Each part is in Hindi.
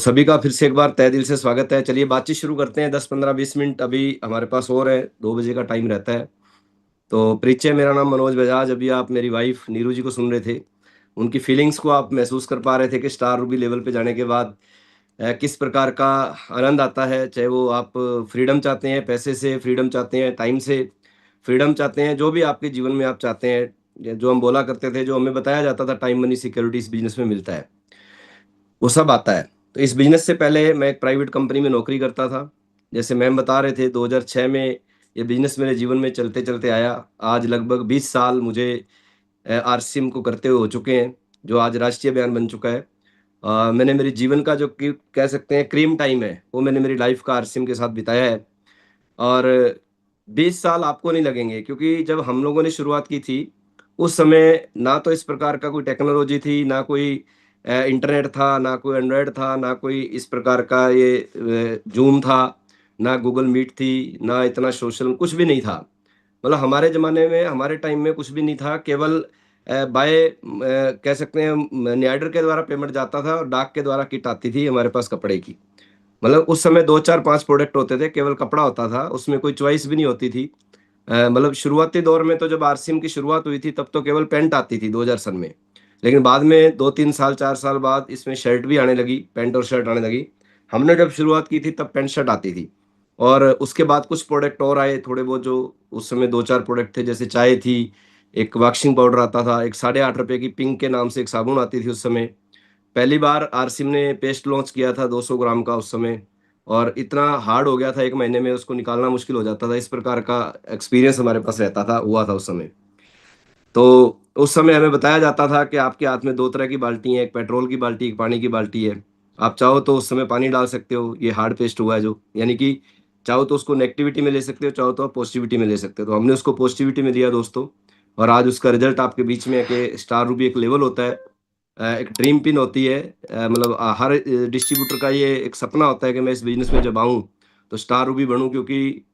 सभी का फिर से एक बार तहे दिल से स्वागत है। चलिए बातचीत शुरू करते हैं। 10, 15, 20 मिनट अभी हमारे पास और है, 2 बजे का टाइम रहता है। तो परिचय, मेरा नाम मनोज बजाज। अभी आप मेरी वाइफ़ नीरू जी को सुन रहे थे। उनकी फीलिंग्स को आप महसूस कर पा रहे थे कि स्टार रूबी लेवल पे जाने के बाद किस प्रकार का आनंद आता है। चाहे वो आप फ्रीडम चाहते हैं, पैसे से फ्रीडम चाहते हैं, टाइम से फ्रीडम चाहते हैं, जो भी आपके जीवन में आप चाहते हैं, या जो हम बोला करते थे, जो हमें बताया जाता था टाइम, मनी, सिक्योरिटी इस बिज़नेस में मिलता है। वो सब आता है। तो इस बिज़नेस से पहले मैं एक प्राइवेट कंपनी में नौकरी करता था। जैसे मैम बता रहे थे, 2006 में ये बिज़नेस मेरे जीवन में चलते-चलते आया। आज लगभग 20 साल मुझे आरसीएम को करते हुए हो चुके हैं, जो आज राष्ट्रीय बयान बन चुका है। मैंने मेरे जीवन का जो कि कह सकते हैं क्रीम टाइम है, वो मैंने मेरी लाइफ़ का आरसीएम के साथ बिताया है। और 20 साल आपको नहीं लगेंगे, क्योंकि जब हम लोगों ने शुरुआत की थी, उस समय ना तो इस प्रकार का कोई टेक्नोलॉजी थी, ना कोई इंटरनेट था, ना कोई एंड्रॉयड था, ना कोई इस प्रकार का ये ज़ूम था, ना गूगल मीट थी, ना इतना सोशल कुछ भी नहीं था। मतलब हमारे ज़माने में, हमारे टाइम में कुछ भी नहीं था, केवल कह सकते हैं नियार्डर के द्वारा पेमेंट जाता था और डाक के द्वारा किट आती थी हमारे पास कपड़े की। मतलब उस समय 2, 4, 5 प्रोडक्ट होते थे, केवल कपड़ा होता था, उसमें कोई चॉइस भी नहीं होती थी। मतलब शुरुआती दौर में तो जब आरसीएम की शुरुआत हुई थी, तब तो केवल पैंट आती थी 2000 सन में। लेकिन बाद में 2-3 साल, 4 साल बाद इसमें शर्ट भी आने लगी, पैंट और शर्ट आने लगी। हमने जब शुरुआत की थी तब पैंट शर्ट आती थी। और उसके बाद कुछ प्रोडक्ट और आए थोड़े बहुत, जो उस समय 2-4 प्रोडक्ट थे, जैसे चाय थी, एक वॉशिंग पाउडर आता था, एक ₹8.5 की पिंक के नाम से एक साबुन आती थी उस समय। पहली बार आरसिम ने पेस्ट लॉन्च किया था 200 ग्राम का उस समय, और इतना हार्ड हो गया था 1 महीने में उसको निकालना मुश्किल हो जाता था। इस प्रकार का एक्सपीरियंस हमारे पास रहता था, हुआ था उस समय। तो उस समय हमें बताया जाता था कि आपके हाथ में 2 तरह की बाल्टी हैं, एक पेट्रोल की बाल्टी, एक पानी की बाल्टी है। आप चाहो तो उस समय पानी डाल सकते हो, ये हार्ड पेस्ट हुआ है जो, यानी कि चाहो तो उसको नेगेटिविटी में ले सकते हो, चाहो तो आप पॉजिटिविटी में ले सकते हो। तो हमने उसको पॉजिटिविटी में लिया दोस्तों, और आज उसका रिज़ल्ट आपके बीच में है कि स्टार रूबी एक लेवल होता है। एक ड्रीम पिन होती है। मतलब हर डिस्ट्रीब्यूटर का ये एक सपना होता है कि मैं इस बिज़नेस में जब आऊँ, तो स्टार रूबी बनूँ, क्योंकि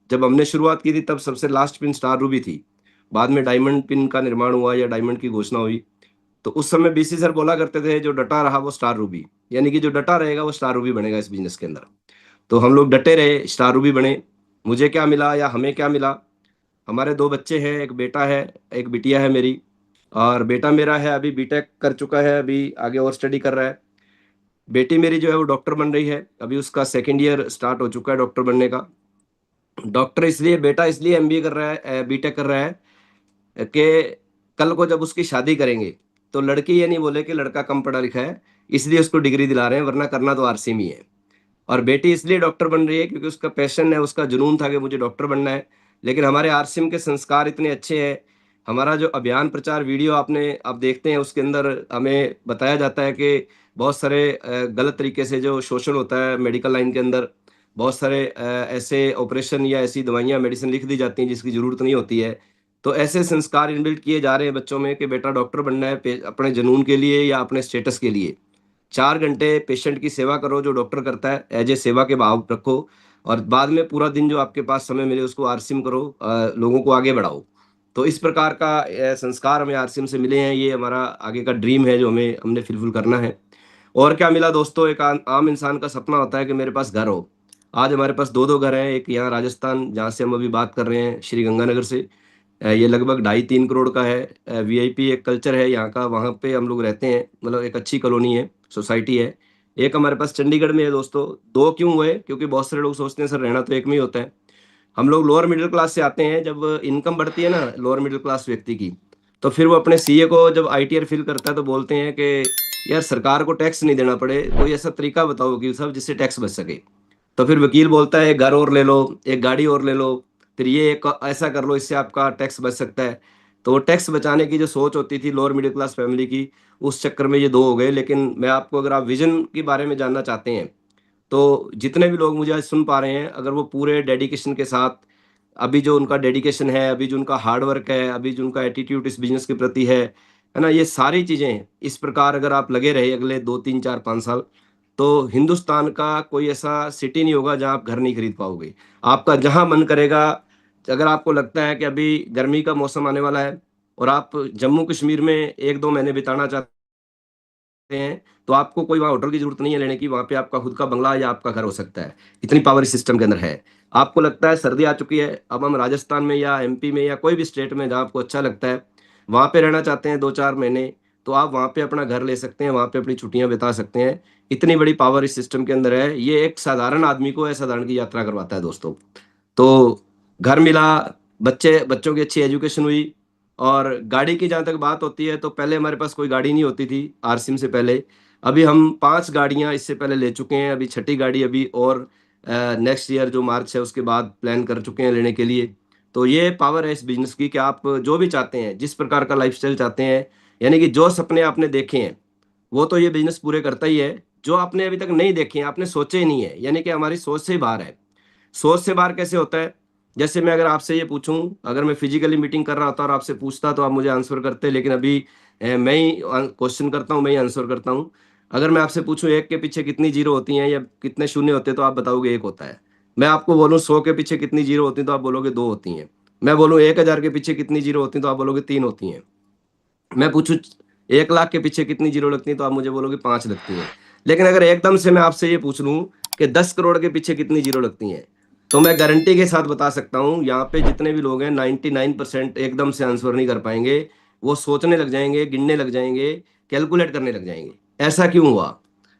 जब हमने शुरुआत की थी तब सबसे लास्ट पिन स्टार रूबी थी। बाद में डायमंड पिन का निर्माण हुआ या डायमंड की घोषणा हुई। तो उस समय बीसी सर बोला करते थे, जो डटा रहा वो स्टार रूबी, यानी कि जो डटा रहेगा वो स्टार रूबी बनेगा इस बिज़नेस के अंदर। तो हम लोग डटे रहे, स्टार रूबी बने। मुझे क्या मिला या हमें क्या मिला? हमारे 2 बच्चे हैं, 1 बेटा है, 1 बिटिया है मेरी। और बेटा मेरा है अभी बीटेक कर चुका है, अभी आगे और स्टडी कर रहा है। बेटी मेरी जो है वो डॉक्टर बन रही है, अभी उसका सेकंड ईयर स्टार्ट हो चुका है डॉक्टर बनने का। डॉक्टर इसलिए, बेटा इसलिए एमबीए कर रहा है, बीटेक कर रहा है कि कल को जब उसकी शादी करेंगे, तो लड़की ये नहीं बोले कि लड़का कम पढ़ा लिखा है, इसलिए उसको डिग्री दिला रहे हैं, वरना करना तो आरसीएम ही है। और बेटी इसलिए डॉक्टर बन रही है क्योंकि उसका पैशन है, उसका जुनून था कि मुझे डॉक्टर बनना है। लेकिन हमारे आरसीएम के संस्कार इतने अच्छे हैं, हमारा जो अभियान प्रचार वीडियो आपने आप देखते हैं, उसके अंदर हमें बताया जाता है कि बहुत सारे गलत तरीके से जो शोषण होता है मेडिकल लाइन के अंदर, बहुत सारे ऐसे ऑपरेशन या ऐसी दवाइयाँ, मेडिसिन लिख दी जाती हैं जिसकी ज़रूरत नहीं होती है। तो ऐसे संस्कार इनबिल्ट किए जा रहे हैं बच्चों में कि बेटा डॉक्टर बनना है, अपने जुनून के लिए या अपने स्टेटस के लिए। 4 घंटे पेशेंट की सेवा करो जो डॉक्टर करता है, एज ए सेवा के भाव रखो, और बाद में पूरा दिन जो आपके पास समय मिले उसको आरसीएम करो, लोगों को आगे बढ़ाओ। तो इस प्रकार का संस्कार हमें आरसीएम से मिले हैं, ये हमारा आगे का ड्रीम है जो हमने फुलफिल करना है। और क्या मिला दोस्तों, एक आम इंसान का सपना होता है कि मेरे पास घर हो। आज हमारे पास 2-2 घर हैं, एक यहाँ राजस्थान जहाँ से हम अभी बात कर रहे हैं, श्री गंगानगर से। ये लगभग ढाई 3 करोड़ का है। वीआईपी एक कल्चर है यहाँ का, वहाँ पे हम लोग रहते हैं, मतलब एक अच्छी कॉलोनी है, सोसाइटी है। एक हमारे पास चंडीगढ़ में है दोस्तों। 2 क्यों हुए? क्योंकि बहुत सारे लोग सोचते हैं सर रहना तो एक में ही होता है। हम लोग लोअर मिडिल क्लास से आते हैं, जब इनकम बढ़ती है ना लोअर मिडिल क्लास व्यक्ति की, तो फिर वो अपने सीए को जब आईटीआर फिल करता है तो बोलते हैं कि यार सरकार को टैक्स नहीं देना पड़े, कोई ऐसा तरीका बताओ कि सब जिससे टैक्स बच सके। तो फिर वकील बोलता है एक घर और ले लो, एक गाड़ी और ले लो, फिर ये एक ऐसा कर लो, इससे आपका टैक्स बच सकता है। तो वो टैक्स बचाने की जो सोच होती थी लोअर मिडिल क्लास फैमिली की, उस चक्कर में ये 2 हो गए। लेकिन मैं आपको, अगर आप विज़न के बारे में जानना चाहते हैं, तो जितने भी लोग मुझे आज सुन पा रहे हैं, अगर वो पूरे डेडिकेशन के साथ, अभी जो उनका डेडिकेशन है, अभी जो उनका हार्ड वर्क है, अभी जो उनका एटीट्यूड इस बिज़नेस के प्रति है ना? ये सारी चीज़ें इस प्रकार अगर आप लगे रहे अगले 2, 3, 4, 5 साल, तो हिंदुस्तान का कोई ऐसा सिटी नहीं होगा जहाँ आप घर नहीं खरीद पाओगे। आपका जहाँ मन करेगा, अगर आपको लगता है कि अभी गर्मी का मौसम आने वाला है और आप जम्मू कश्मीर में 1-2 महीने बिताना चाहते हैं, तो आपको कोई वहाँ होटल की ज़रूरत नहीं है लेने की, वहाँ पे आपका खुद का बंगला या आपका घर हो सकता है। इतनी पावर इस सिस्टम के अंदर है। आपको लगता है सर्दी आ चुकी है, अब हम राजस्थान में या एमपी में या कोई भी स्टेट में जहाँ आपको अच्छा लगता है, वहाँ पे रहना चाहते हैं 2-4 महीने, तो आप वहाँ पे अपना घर ले सकते हैं, वहाँ पे अपनी छुट्टियाँ बिता सकते हैं। इतनी बड़ी पावर इस सिस्टम के अंदर है, ये एक साधारण आदमी को असाधारण की यात्रा करवाता है दोस्तों। तो घर मिला, बच्चों की अच्छी एजुकेशन हुई, और गाड़ी की जहाँ तक बात होती है, तो पहले हमारे पास कोई गाड़ी नहीं होती थी आरसीएम से पहले। अभी हम 5 गाड़ियाँ इससे पहले ले चुके हैं, अभी छठी गाड़ी अभी, और नेक्स्ट ईयर जो मार्च है उसके बाद प्लान कर चुके हैं लेने के लिए। तो ये पावर है इस बिज़नेस की कि आप जो भी चाहते हैं, जिस प्रकार का लाइफ़स्टाइल चाहते हैं, यानी कि जो सपने आपने देखे हैं, वो तो ये बिज़नेस पूरे करता ही है। जो आपने अभी तक नहीं देखे हैं, आपने सोचे ही नहीं है, यानी कि हमारी सोच से ही बाहर है। सोच से बाहर कैसे होता है? जैसे मैं अगर आपसे ये पूछूँ, अगर मैं फिज़िकली मीटिंग कर रहा होता और आपसे पूछता तो आप मुझे आंसर करते, लेकिन अभी मैं ही क्वेश्चन करता हूँ, मैं ही आंसर करता हूँ। अगर मैं आपसे पूछूँ 1 के पीछे कितनी ज़ीरो होती हैं या कितने शून्य होते हैं, तो आप बताओगे 1 होता है। मैं आपको बोलूँ 100 के पीछे कितनी ज़ीरो होती हैं, तो आप बोलोगे 2 होती हैं। मैं बोलूँ 1000 के पीछे कितनी ज़ीरो होती हैं, तो आप बोलोगे 3 होती हैं। मैं पूछूँ 1 लाख के पीछे कितनी ज़ीरो लगती हैं, तो आप मुझे बोलोगे 5 लगती हैं। लेकिन अगर एकदम से मैं आपसे ये पूछ लूँ कि 10 करोड़ के पीछे कितनी ज़ीरो लगती हैं, तो मैं गारंटी के साथ बता सकता हूँ, यहाँ पे जितने भी लोग हैं 99% एकदम से आंसर नहीं कर पाएँगे। वो सोचने लग जाएँगे, गिनने लग जाएँगे, कैलकुलेट करने लग जाएँगे। ऐसा क्यों हुआ?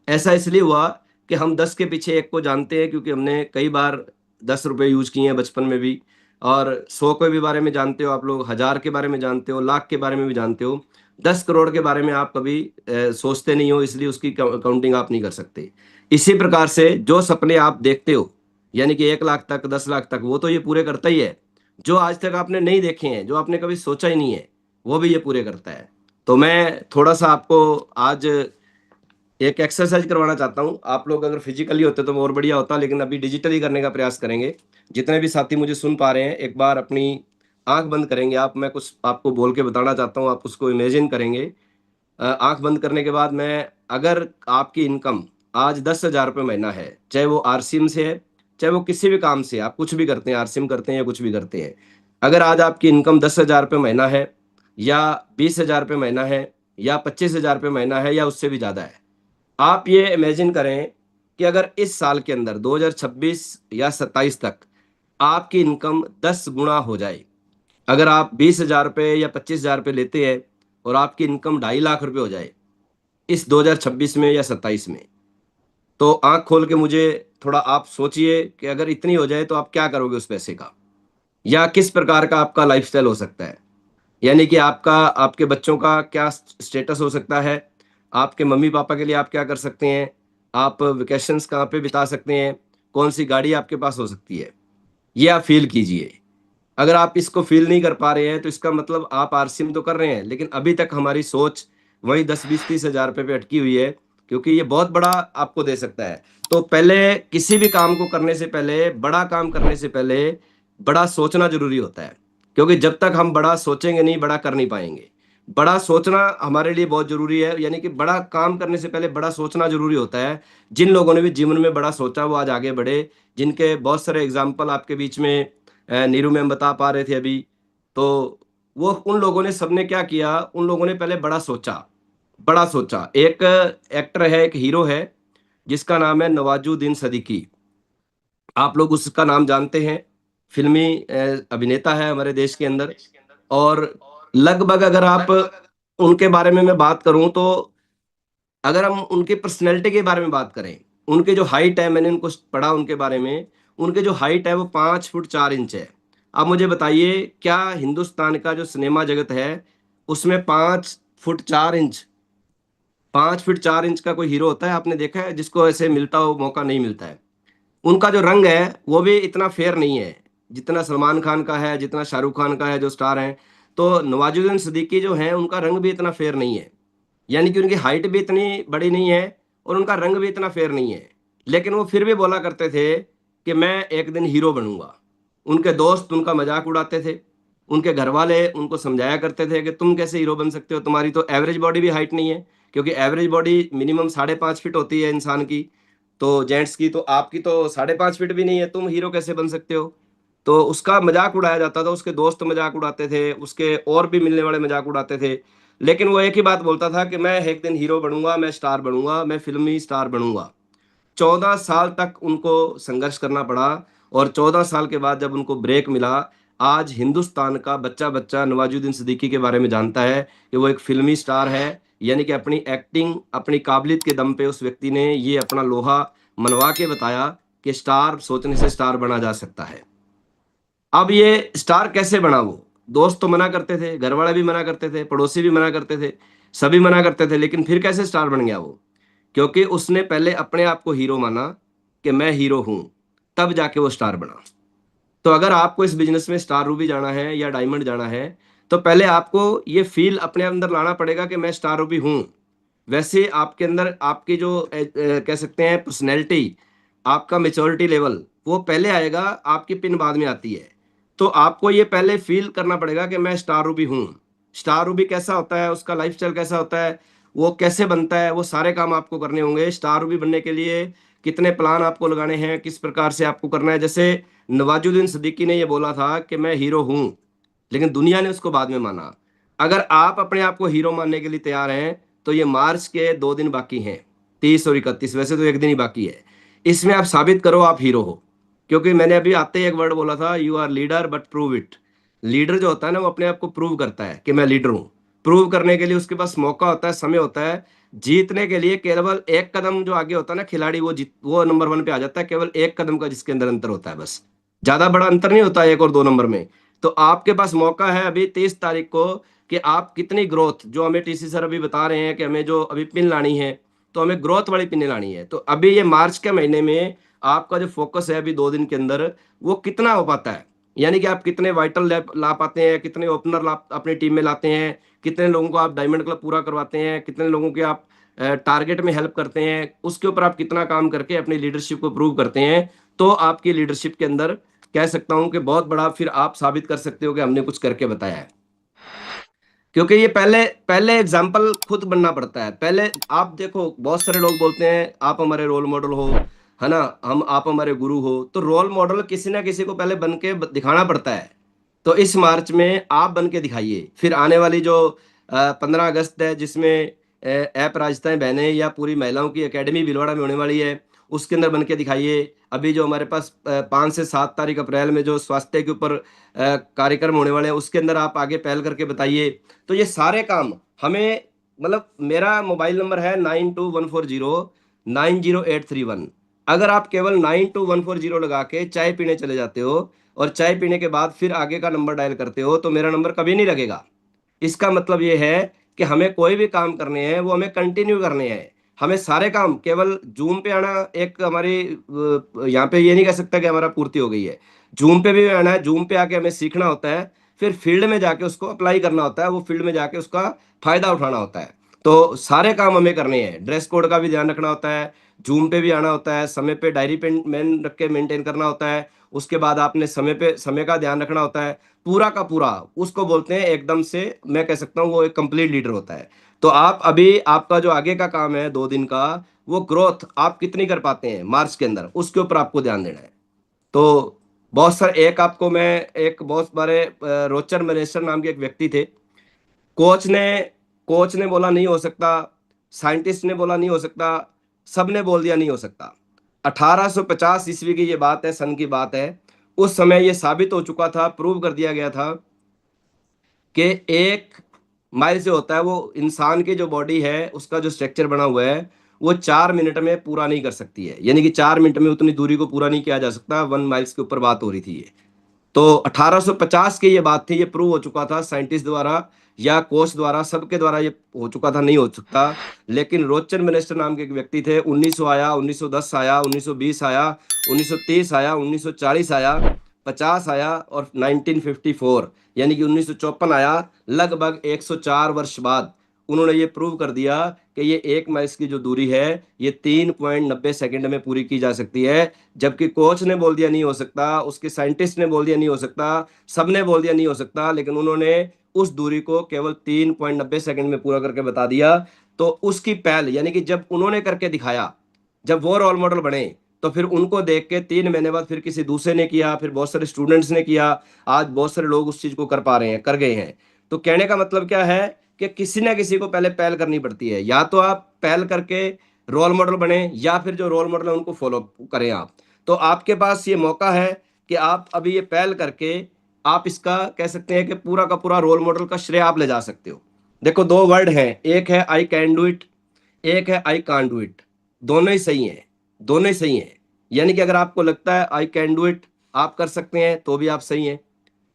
ऐसा इसलिए हुआ कि हम 10 के पीछे 1 को जानते हैं, क्योंकि हमने कई बार ₹10 यूज़ किए हैं बचपन में भी, और 100 के भी बारे में जानते हो आप लोग, 1000 के बारे में जानते हो, लाख के बारे में भी जानते हो। 10 करोड़ के बारे में आप कभी सोचते नहीं हो, इसलिए उसकी काउंटिंग आप नहीं कर सकते। इसी प्रकार से जो सपने आप देखते हो, यानी कि 1 लाख तक, 10 लाख तक, वो तो ये पूरे करता ही है। जो आज तक आपने नहीं देखे हैं, जो आपने कभी सोचा ही नहीं है, वो भी ये पूरे करता है। तो मैं थोड़ा-सा आपको आज एक एक्सरसाइज करवाना चाहता हूँ। आप लोग अगर फिज़िकली होते तो और बढ़िया होता, लेकिन अभी डिजिटली करने का प्रयास करेंगे। जितने भी साथी मुझे सुन पा रहे हैं, एक बार अपनी आँख बंद करेंगे आप, मैं कुछ आपको बोल के बताना चाहता हूँ, आप उसको इमेजिन करेंगे। आँख बंद करने के बाद मैं, अगर आपकी इनकम आज ₹10,000 महीना है, चाहे वो आरसीएम से है, चाहे वो किसी भी काम से, आप कुछ भी करते हैं, आरसीएम करते हैं या कुछ भी करते हैं। अगर आज आपकी इनकम ₹10,000 महीना है, या ₹20,000 महीना है, या ₹25,000 महीना है, या उससे भी ज़्यादा है। आप ये इमेजिन करें कि अगर इस साल के अंदर 2026 या 27 तक आपकी इनकम 10 गुना हो जाए। अगर आप ₹20,000 या ₹25,000 लेते हैं और आपकी इनकम ₹2.5 लाख हो जाए इस 2026 में या 27 में, तो आँख खोल के मुझे थोड़ा आप सोचिए कि अगर इतनी हो जाए तो आप क्या करोगे उस पैसे का? या किस प्रकार का आपका लाइफ़स्टाइल हो सकता है? यानी कि आपके बच्चों का क्या स्टेटस हो सकता है? आपके मम्मी-पापा के लिए आप क्या कर सकते हैं? आप वेकेशंस कहाँ पे बिता सकते हैं? कौन-सी गाड़ी आपके पास हो सकती है? ये आप फ़ील कीजिए। अगर आप इसको फ़ील नहीं कर पा रहे हैं, तो इसका मतलब आप आरसीएम तो कर रहे हैं, लेकिन अभी तक हमारी सोच वही 10, 20, 30 हज़ार रुपए पे अटकी हुई है, क्योंकि ये बहुत बड़ा आपको दे सकता है। तो पहले किसी भी काम को करने से पहले, बड़ा काम करने से पहले, बड़ा सोचना ज़रूरी होता है। क्योंकि जब तक हम बड़ा सोचेंगे नहीं, बड़ा कर नहीं पाएँगे। बड़ा सोचना हमारे लिए बहुत ज़रूरी है, यानी कि बड़ा काम करने से पहले बड़ा सोचना ज़रूरी होता है। जिन लोगों ने भी जीवन में बड़ा सोचा, वो आज आगे बढ़े। जिनके बहुत सारे एग्ज़ाम्पल आपके बीच में नीरू मैम बता पा रहे थे अभी, तो वो उन लोगों ने सबने क्या किया, उन लोगों ने पहले बड़ा सोचा, बड़ा सोचा। एक एक्टर है, एक हीरो है, जिसका नाम है नवाजुद्दीन सिद्दीकी। आप लोग उसका नाम जानते हैं, फ़िल्मी अभिनेता है हमारे देश के अंदर, और लगभग अगर आप उनके बारे में मैं बात करूँ, तो अगर हम उनकी पर्सनैलिटी के बारे में बात करें, उनकी जो हाइट है, मैंने उनको पढ़ा उनके बारे में, उनकी जो हाइट है वो 5 फुट 4 इंच है। आप मुझे बताइए, क्या हिंदुस्तान का जो सिनेमा जगत है, उसमें 5 फुट 4 इंच, 5 फीट 4 इंच का कोई हीरो होता है, आपने देखा है जिसको ऐसे मिलता हो मौका? नहीं मिलता है। उनका जो रंग है, वो भी इतना फेयर नहीं है, जितना सलमान खान का है, जितना शाहरुख खान का है, जो स्टार हैं। तो नवाजुद्दीन सिद्दीकी जो हैं, उनका रंग भी इतना फेयर नहीं है। यानी कि उनकी हाइट भी इतनी बड़ी नहीं है और उनका रंग भी इतना फेयर नहीं है। लेकिन वो फिर भी बोला करते थे कि मैं एक दिन हीरो बनूँगा। उनके दोस्त उनका मज़ाक उड़ाते थे। उनके घरवाले उनको समझाया करते थे कि तुम कैसे हीरो बन सकते हो? तुम्हारी तो एवरेज बॉडी भी हाइट नहीं है, क्योंकि एवरेज बॉडी मिनिमम 5.5 फीट होती है इंसान की। तो जेंट्स की, तो आपकी तो 5.5 फीट भी नहीं है, तुम हीरो कैसे बन सकते हो? तो उसका मज़ाक उड़ाया जाता था, उसके दोस्त मज़ाक उड़ाते थे, उसके और भी मिलने वाले मज़ाक उड़ाते थे। लेकिन वो एक ही बात बोलता था कि मैं एक दिन हीरो बनूँगा, मैं स्टार बनूँगा, मैं फ़िल्मी स्टार बनूँगा। 14 साल तक उनको संघर्ष करना पड़ा और 14 साल के बाद जब उनको ब्रेक मिला, आज हिंदुस्तान का बच्चा-बच्चा नवाज़ुद्दीन सिद्दीकी के बारे में जानता है कि वो एक फ़िल्मी स्टार है, यानी कि अपनी एक्टिंग, अपनी काबिलियत के दम पे उस व्यक्ति ने ये अपना लोहा मनवा के बताया कि स्टार सोचने से स्टार बना जा सकता है। अब ये स्टार कैसे बना वो? दोस्त तो मना करते थे, घरवाले भी मना करते थे, पड़ोसी भी मना करते थे, सभी मना करते थे, लेकिन फिर कैसे स्टार बन गया वो? क्योंकि उसने पहले अपने आप को हीरो माना कि मैं हीरो हूँ, तब जाके वो स्टार बना। तो अगर आपको इस बिज़नेस में स्टार रूबी जाना है या डायमंड जाना है, तो पहले आपको ये फ़ील अपने अंदर लाना पड़ेगा कि मैं स्टार रूबी हूँ। वैसे आपके अंदर आपकी जो कह सकते हैं पर्सनैलिटी, आपका मैच्योरिटी लेवल, वो पहले आएगा, आपकी पिन बाद में आती है। तो आपको ये पहले फ़ील करना पड़ेगा कि मैं स्टार रूबी हूँ। स्टार रूबी कैसा होता है, उसका लाइफ़स्टाइल कैसा होता है, वो कैसे बनता है, वो सारे काम आपको करने होंगे। स्टार रूबी बनने के लिए कितने प्लान आपको लगाने हैं, किस प्रकार से आपको करना है। जैसे नवाज़ुद्दीन सिद्दीकी ने ये बोला था कि मैं हीरो हूँ, लेकिन दुनिया ने उसको बाद में माना। अगर आप अपने आप को हीरो मानने के लिए तैयार हैं, तो ये मार्च के 2 दिन बाकी हैं, 30 और 31, वैसे तो 1 दिन ही बाकी है। इसमें आप साबित करो आप हीरो हो। क्योंकि मैंने अभी आते ही एक वर्ड बोला था, you are leader but prove it. Leader जो होता है ना, वो अपने आप को प्रूव करता है कि मैं लीडर हूँ। प्रूव करने के लिए उसके पास मौका होता है, समय होता है। जीतने के लिए केवल 1 कदम जो आगे होता है ना खिलाड़ी, वो नंबर 1 पे आ जाता है, केवल 1 कदम का जिसके अंदर अंतर होता है बस। ज़्यादा बड़ा अंतर नहीं होता 1 और 2 नंबर में। तो आपके पास मौका है अभी 30 तारीख को कि आप कितनी ग्रोथ, जो हमें टीसी सर अभी बता रहे हैं कि हमें जो अभी पिन लानी है, तो हमें ग्रोथ वाली पिनें लानी है। तो अभी ये मार्च के महीने में आपका जो फ़ोकस है अभी 2 दिन के अंदर, वो कितना हो पाता है? यानी कि आप कितने वाइटल लैप ला पाते हैं, कितने ओपनर ला अपनी टीम में लाते हैं, कितने लोगों को आप डायमंड क्लब पूरा करवाते हैं, कितने लोगों के आप टारगेट में हेल्प करते हैं, उसके ऊपर आप कितना काम करके अपनी लीडरशिप को प्रूव करते हैं। तो आपकी लीडरशिप के अंदर कह सकता हूँ कि बहुत बड़ा फिर आप साबित कर सकते हो कि हमने कुछ करके बताया है। क्योंकि ये पहले पहले एग्ज़ाम्पल खुद बनना पड़ता है। पहले आप देखो बहुत सारे लोग बोलते हैं आप हमारे रोल मॉडल हो, है ना? आप हमारे गुरु हो। तो रोल मॉडल किसी न किसी को पहले बन के ब दिखाना पड़ता है। तो इस मार्च में आप बन के दिखाइए। फिर आने वाली जो 15 अगस्त है जिसमें अपराजिताएँ बहनें या पूरी महिलाओं की अकेडमी भीलवाड़ा में होने वाली है, उसके अंदर बन के दिखाइए। अभी जो हमारे पास 5 से 7 तारीख अप्रैल में जो स्वास्थ्य के ऊपर कार्यक्रम होने वाले हैं, उसके अंदर आप आगे पहल करके बताइए। तो ये सारे काम हमें, मतलब मेरा मोबाइल नंबर है 9214090831। अगर आप केवल 9214 लगा के चाय पीने चले जाते हो और चाय पीने के बाद फिर आगे का नंबर डायल करते हो, तो मेरा नंबर कभी नहीं लगेगा। इसका मतलब ये है कि हमें कोई भी काम करने हैं, वो हमें कंटिन्यू करने हैं। हमें सारे काम केवल ज़ूम पे आना एक हमारी यहाँ पे ये नहीं कह सकता कि हमारा पूर्ति हो गई है। ज़ूम पे भी आना है, ज़ूम पे आके हमें सीखना होता है, फिर फील्ड में जाके उसको अप्लाई करना होता है, वो फील्ड में जाके उसका फ़ायदा उठाना होता है। तो सारे काम हमें करने हैं, ड्रेस कोड का भी ध्यान रखना होता है, ज़ूम पे भी आना होता है, समय पे डायरी पेन मेन रख के मेंटेन करना होता है, उसके बाद आपने समय का ध्यान रखना होता है। पूरा का पूरा, उसको बोलते हैं एकदम से, मैं कह सकता हूँ वो एक कंप्लीट लीडर होता है। तो आप अभी आपका जो आगे का काम है 2 दिन का, वो ग्रोथ आप कितनी कर पाते हैं मार्च के अंदर, उसके ऊपर आपको ध्यान देना है। तो बहुत सारे एक आपको मैं एक बहुत बड़े रोचन मनेसर नाम के एक व्यक्ति थे। कोच ने कोच ने बोला नहीं हो सकता, साइंटिस्ट ने बोला नहीं हो सकता, सबने बोल दिया नहीं हो सकता। 1850 ईस्वी की ये बात है, सन की बात है। उस समय ये साबित हो चुका था, प्रूव कर दिया गया था कि 1 माइल से होता है, वो इंसान की जो बॉडी है, उसका जो स्ट्रक्चर बना हुआ है, वो 4 मिनट में पूरा नहीं कर सकती है। यानी कि 4 मिनट में उतनी दूरी को पूरा नहीं किया जा सकता, 1 माइल्स के ऊपर बात हो रही थी ये। तो 1850 की ये बात थी, ये प्रूव हो चुका था साइंटिस्ट द्वारा या कोच द्वारा, सबके द्वारा ये हो चुका था, नहीं हो सकता। लेकिन रोचन मिनिस्टर नाम के एक व्यक्ति थे, 1900 आया, 1910 आया, 1920 आया, 1930 आया, 1940 आया, 50 आया और 1954 यानी कि 1954 आया। लगभग 104 वर्ष बाद उन्होंने ये प्रूव कर दिया कि ये 1 माइल्स की जो दूरी है, ये 3.90 सेकंड में पूरी की जा सकती है। जबकि कोच ने बोल दिया नहीं हो सकता, उसके साइंटिस्ट ने बोल दिया नहीं हो सकता, सबने बोल दिया नहीं हो सकता, लेकिन उन्होंने उस दूरी को केवल 3.90 सेकंड में पूरा करके बता दिया। तो उसकी पहल, यानी कि जब उन्होंने करके दिखाया, जब वो रोल मॉडल बने, तो फिर उनको देख के 3 महीने बाद फिर किसी दूसरे ने किया, फिर बहुत सारे स्टूडेंट्स ने किया, आज बहुत सारे लोग उस चीज़ को कर पा रहे हैं, कर गए हैं। तो कहने का मतलब क्या है कि किसी ना किसी को पहले पहल करनी पड़ती है। या तो आप पहल करके रोल मॉडल बने, या फिर जो रोल मॉडल है उनको फॉलो करें आप। तो आपके पास ये मौका है कि आप अभी ये पहल करके आप इसका कह सकते हैं कि पूरा का पूरा रोल मॉडल का श्रेय आप ले जा सकते हो। देखो, दो वर्ड हैं, एक है आई कैन डू इट, एक है आई कांट डू इट। दोनों ही सही हैं, दोनों ही सही हैं। यानी कि अगर आपको लगता है आई कैन डू इट, आप कर सकते हैं, तो भी आप सही हैं।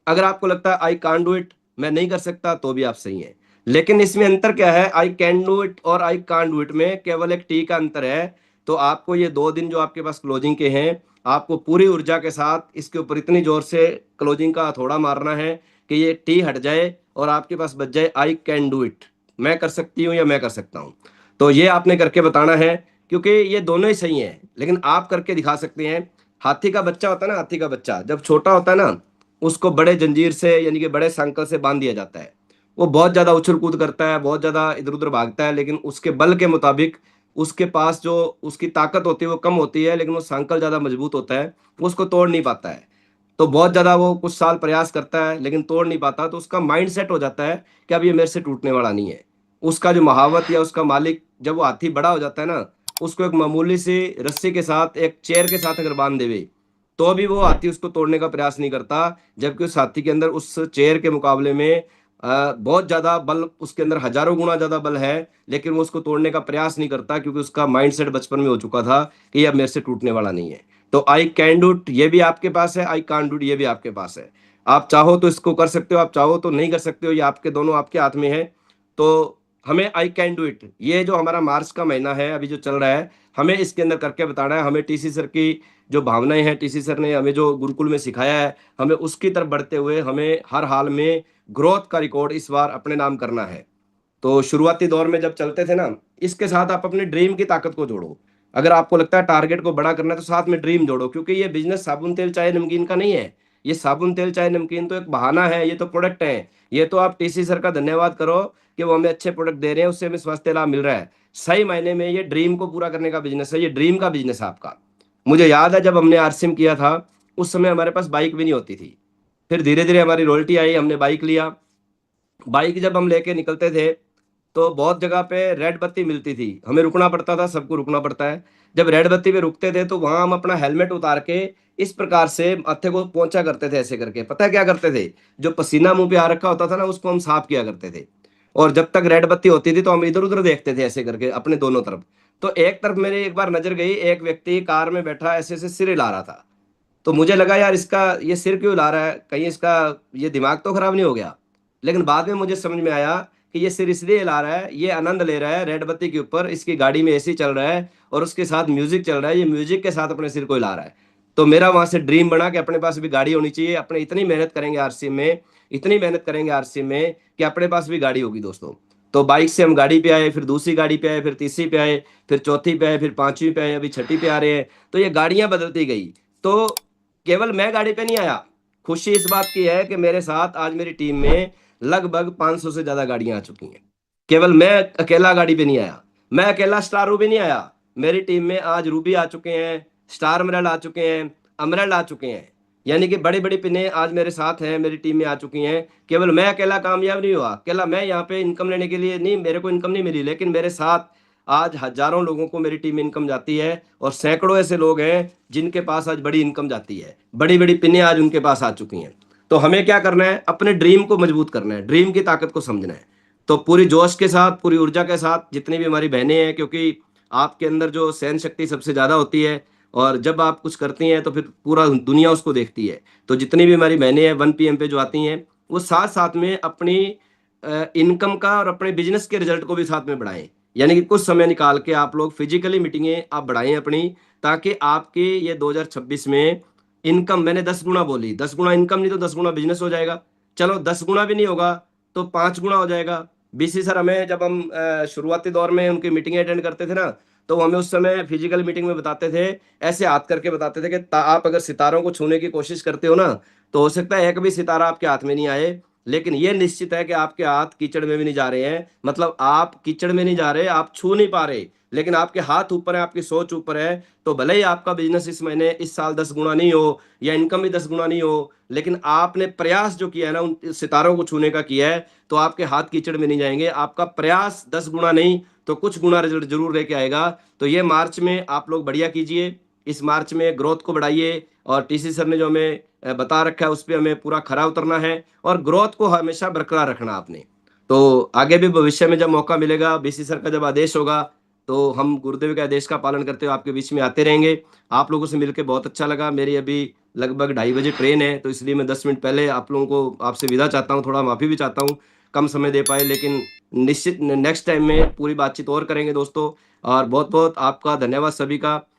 अगर आपको लगता है आई कांट डू इट, मैं नहीं कर सकता, तो भी आप सही हैं। लेकिन इसमें अंतर क्या है, आई कैन डू इट और आई कांट डू इट में केवल एक टी का अंतर है। तो आपको ये 2 दिन जो आपके पास क्लोजिंग के हैं, आपको पूरी ऊर्जा के साथ इसके ऊपर इतनी जोर से क्लोजिंग का हथौड़ा मारना है कि ये टी हट जाए और आपके पास बच जाए आई कैन डू इट, मैं कर सकती हूँ या मैं कर सकता हूँ। तो ये आपने करके बताना है, क्योंकि ये दोनों ही सही हैं, लेकिन आप करके दिखा सकते हैं। हाथी का बच्चा होता है ना, हाथी का बच्चा जब छोटा होता है ना, उसको बड़े जंजीर से यानी कि बड़े संकल से बांध दिया जाता है। वो बहुत ज़्यादा उछल कूद करता है, बहुत ज़्यादा इधर-उधर भागता है, लेकिन उसके बल के मुताबिक उसके पास जो उसकी ताकत होती है वो कम होती है, लेकिन वो संकल ज़्यादा मजबूत होता है, वो उसको तोड़ नहीं पाता है। तो बहुत ज़्यादा वो कुछ साल प्रयास करता है, लेकिन तोड़ नहीं पाता, तो उसका माइंड सेट हो जाता है कि अब ये मेरे से टूटने वाला नहीं है। उसका जो महावत या उसका मालिक, जब वो हाथी बड़ा हो जाता है ना, उसको एक मामूली सी रस्सी के साथ, एक चेयर के साथ अगर बाँध देवे, तो भी वो हाथी उसको तोड़ने का प्रयास नहीं करता। जबकि उस हाथी के अंदर उस चेयर के मुकाबले में बहुत ज़्यादा बल, उसके अंदर हज़ारों गुना ज़्यादा बल है, लेकिन वो उसको तोड़ने का प्रयास नहीं करता, क्योंकि उसका माइंडसेट बचपन में हो चुका था कि ये अब मेरे से टूटने वाला नहीं है। तो आई कैन डू इट ये भी आपके पास है, आई कांट डू इट ये भी आपके पास है। आप चाहो तो इसको कर सकते हो, आप चाहो तो नहीं कर सकते हो, ये आपके दोनों आपके हाथ में है। तो हमें आई कैन डू इट, ये जो हमारा मार्च का महीना है अभी जो चल रहा है, हमें इसके अंदर करके बताना है। हमें टीसी सर की जो भावनाएं हैं, टीसी सर ने हमें जो गुरुकुल में सिखाया है, हमें उसकी तरफ बढ़ते हुए हमें हर हाल में ग्रोथ का रिकॉर्ड इस बार अपने नाम करना है। तो शुरुआती दौर में जब चलते थे ना, इसके साथ आप अपनी ड्रीम की ताकत को जोड़ो। अगर आपको लगता है टारगेट को बड़ा करना है, तो साथ में ड्रीम जोड़ो, क्योंकि ये बिज़नेस साबुन, तेल, चाय, नमकीन का नहीं है। ये साबुन, तेल, चाय, नमकीन तो एक बहाना है, ये तो प्रोडक्ट है। ये तो आप टीसी सर का धन्यवाद करो कि वो हमें अच्छे प्रोडक्ट दे रहे हैं, उससे हमें स्वास्थ्य लाभ मिल रहा है। सही मायने में ये ड्रीम को पूरा करने का बिज़नेस है, ये ड्रीम का बिज़नेस है आपका। मुझे याद है जब हमने आरसीएम किया था, उस समय हमारे पास बाइक भी नहीं होती थी। फिर धीरे-धीरे हमारी रॉयल्टी आई, हमने बाइक लिया। बाइक जब हम लेके निकलते थे, तो बहुत जगह पे रेड बत्ती मिलती थी, हमें रुकना पड़ता था, सबको रुकना पड़ता है। जब रेड बत्ती पे रुकते थे, तो वहाँ हम अपना हेलमेट उतार के इस प्रकार से माथे को पोंछा करते थे ऐसे करके। पता है क्या करते थे? जो पसीना मुँह पे आ रखा होता था ना, उसको हम साफ किया करते थे। और जब तक रेड बत्ती होती थी, तो हम इधर-उधर देखते थे ऐसे करके अपने दोनों तरफ। तो एक तरफ मेरी एक बार नज़र गई, एक व्यक्ति कार में बैठा ऐसे-ऐसे सिर हिला रहा था। तो मुझे लगा, यार इसका ये सिर क्यों हिला रहा है? कहीं इसका ये दिमाग तो खराब नहीं हो गया? लेकिन बाद में मुझे समझ में आया कि ये सिर इसलिए हिला रहा है, ये आनंद ले रहा है रेड बत्ती के ऊपर, इसकी गाड़ी में एसी चल रहा है और उसके साथ म्यूज़िक चल रहा है, ये म्यूज़िक के साथ अपने सिर को हिला रहा है। तो मेरा वहाँ से ड्रीम बना कि अपने पास भी गाड़ी होनी चाहिए, अपने इतनी मेहनत करेंगे आरसीएम में, इतनी मेहनत करेंगे आरसीएम में कि अपने पास भी गाड़ी होगी दोस्तों। तो बाइक से हम गाड़ी पे आए, फिर दूसरी गाड़ी पे आए, फिर तीसरी पे आए, फिर चौथी पे आए, फिर पाँचवीं पे आए, अभी छठी पे आ रहे हैं। तो ये गाड़ियाँ बदलती गई। तो केवल मैं गाड़ी पे नहीं आया, खुशी इस बात की है कि मेरे साथ आज मेरी टीम में लगभग 500 से ज़्यादा गाड़ियाँ आ चुकी हैं। केवल मैं अकेला गाड़ी पे नहीं आया, मैं अकेला स्टार रूबी नहीं आया। मेरी टीम में आज रूबी आ चुके हैं, स्टार एमराल्ड आ चुके हैं, एमराल्ड आ चुके हैं। यानी कि बड़ी-बड़ी पिनें आज मेरे साथ हैं, मेरी टीम में आ चुकी हैं। केवल मैं अकेला कामयाब नहीं हुआ, अकेला मैं यहाँ पे इनकम लेने के लिए नहीं, मेरे को इनकम नहीं मिली, लेकिन मेरे साथ आज हज़ारों लोगों को मेरी टीम में इनकम जाती है और सैकड़ों ऐसे लोग हैं जिनके पास आज बड़ी इनकम जाती है। बड़ी-बड़ी पिनें आज उनके पास आ चुकी हैं। तो हमें क्या करना है? अपने ड्रीम को मजबूत करना है, ड्रीम की ताकत को समझना है। तो पूरी जोश के साथ, पूरी ऊर्जा के साथ जितनी भी हमारी बहनें हैं, क्योंकि आपके अंदर जो सहन शक्ति सबसे ज़्यादा होती है और जब आप कुछ करती हैं तो फिर पूरा दुनिया उसको देखती है। तो जितनी भी हमारी बहनें हैं 1 पीएम पे जो आती हैं, वो साथ-साथ में अपनी इनकम का और अपने बिज़नेस के रिज़ल्ट को भी साथ में बढ़ाएँ। यानी कि कुछ समय निकाल के आप लोग फिज़िकली मीटिंगें आप बढ़ाएँ अपनी, ताकि आपकी ये 2026 में इनकम, मैंने 10 गुना बोली, 10 गुना इनकम नहीं तो 10 गुना बिज़नेस हो जाएगा। चलो 10 गुना भी नहीं होगा तो 5 गुना हो जाएगा। बीसी सर हमें जब हम शुरुआती दौर में उनकी मीटिंगें अटेंड करते थे ना, तो वो हमें उस समय फिज़िकल मीटिंग में बताते थे, ऐसे हाथ करके बताते थे कि ता आप अगर सितारों को छूने की कोशिश करते हो ना, तो हो सकता है एक भी सितारा आपके हाथ में नहीं आए, लेकिन ये निश्चित है कि आपके हाथ कीचड़ में भी नहीं जा रहे हैं। मतलब आप कीचड़ में नहीं जा रहे, आप छू नहीं पा रहे, लेकिन आपके हाथ ऊपर है, आपकी सोच ऊपर है, तो भले ही आपका बिज़नेस इस महीने, इस साल 10 गुना नहीं हो या इनकम भी 10 गुना नहीं हो, लेकिन आपने प्रयास जो किया है ना, उन सितारों को छूने का किया है, तो आपके हाथ कीचड़ में नहीं जाएँगे। आपका प्रयास 10 गुना नहीं, तो कुछ गुना रिज़ल्ट ज़रूर लेके आएगा। तो ये मार्च में आप लोग बढ़िया कीजिए, इस मार्च में ग्रोथ को बढ़ाइए और टीसी सर ने जो हमें बता रखा है, उस पे हमें पूरा खरा उतरना है और ग्रोथ को हमेशा बरकरार रखना आपने। तो आगे भी भविष्य में जब मौका मिलेगा, बीसी सर का जब आदेश होगा, तो हम गुरुदेव के आदेश का पालन करते हुए आपके बीच में आते रहेंगे। आप लोगों से मिलके बहुत अच्छा लगा। मेरी अभी लगभग ढाई बजे ट्रेन है, तो इसलिए मैं 10 मिनट पहले आप लोगों को आपसे विदा चाहता हूँ, थोड़ा माफ़ी भी चाहता हूँ, कम समय दे पाए, लेकिन निश्चित नेक्स्ट टाइम में पूरी बातचीत और करेंगे दोस्तों। और बहुत-बहुत आपका धन्यवाद सभी का।